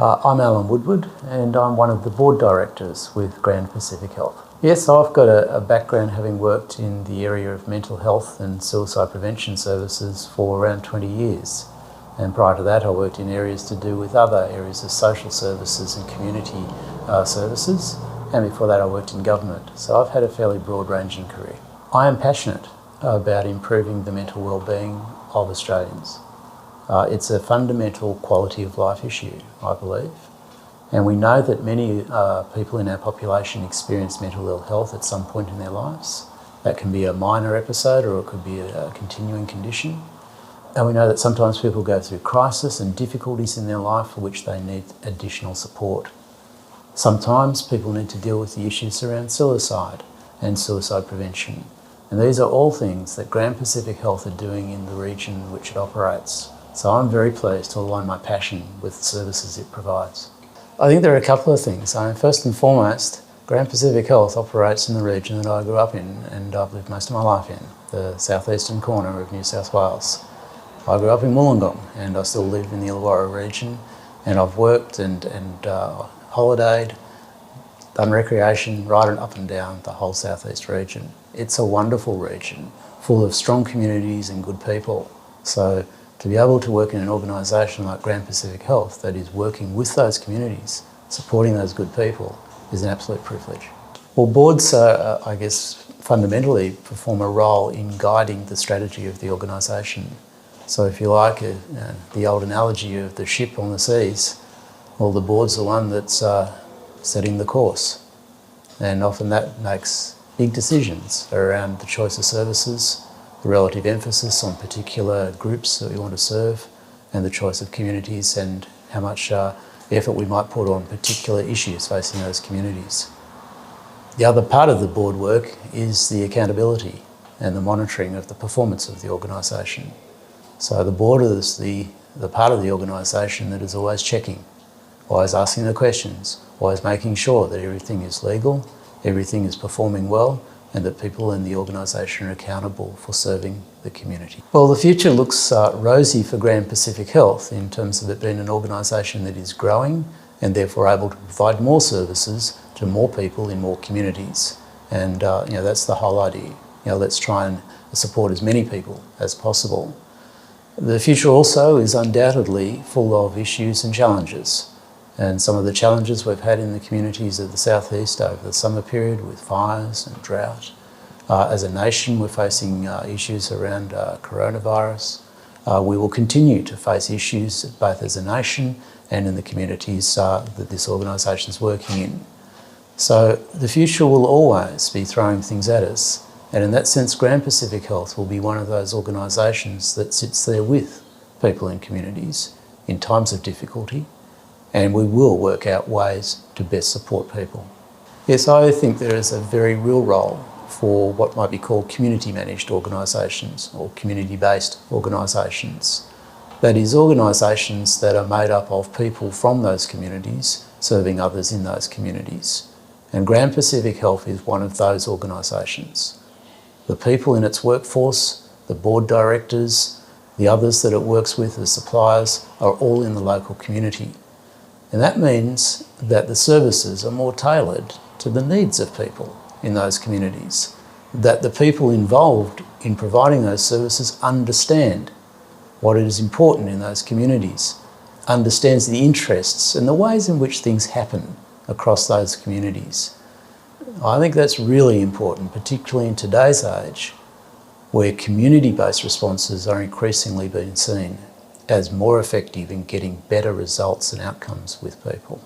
I'm Alan Woodward and I'm one of the board directors with Grand Pacific Health. Yes, I've got a background having worked in the area of mental health and suicide prevention services for around 20 years. And prior to that I worked in areas to do with other areas of social services and community services. And before that I worked in government. So I've had a fairly broad-ranging career. I am passionate about improving the mental well-being of Australians. It's a fundamental quality of life issue, I believe. And we know that many people in our population experience mental ill health at some point in their lives. That can be a minor episode or it could be a continuing condition. And we know that sometimes people go through crisis and difficulties in their life for which they need additional support. Sometimes people need to deal with the issues around suicide and suicide prevention. And these are all things that Grand Pacific Health are doing in the region in which it operates. So I'm very pleased to align my passion with the services it provides. I think there are a couple of things. First and foremost, Grand Pacific Health operates in the region that I grew up in and I've lived most of my life in, the southeastern corner of New South Wales. I grew up in Wollongong and I still live in the Illawarra region, and I've worked and holidayed, done recreation right up and down the whole southeast region. It's a wonderful region full of strong communities and good people. So to be able to work in an organisation like Grand Pacific Health that is working with those communities, supporting those good people, is an absolute privilege. Well, boards, I guess, fundamentally perform a role in guiding the strategy of the organisation. So if you like, the old analogy of the ship on the seas, well, the board's the one that's setting the course. And often that makes big decisions around the choice of services, the relative emphasis on particular groups that we want to serve, and the choice of communities and how much effort we might put on particular issues facing those communities. The other part of the board work is the accountability and the monitoring of the performance of the organisation. So the board is the part of the organisation that is always checking, always asking the questions, always making sure that everything is legal, everything is performing well, and that people in the organisation are accountable for serving the community. Well, the future looks rosy for Grand Pacific Health in terms of it being an organisation that is growing and therefore able to provide more services to more people in more communities. And that's the whole idea. Let's try and support as many people as possible. The future also is undoubtedly full of issues and challenges. And some of the challenges we've had in the communities of the southeast over the summer period with fires and drought. As a nation, we're facing issues around coronavirus. We will continue to face issues both as a nation and in the communities that this organisation is working in. So the future will always be throwing things at us. And in that sense, Grand Pacific Health will be one of those organisations that sits there with people in communities in times of difficulty, and we will work out ways to best support people. Yes, I think there is a very real role for what might be called community-managed organisations or community-based organisations. That is, organisations that are made up of people from those communities serving others in those communities. And Grand Pacific Health is one of those organisations. The people in its workforce, the board directors, the others that it works with, the suppliers, are all in the local community. And that means that the services are more tailored to the needs of people in those communities, that the people involved in providing those services understand what is important in those communities, understands the interests and the ways in which things happen across those communities. I think that's really important, particularly in today's age, where community-based responses are increasingly being seen as more effective in getting better results and outcomes with people.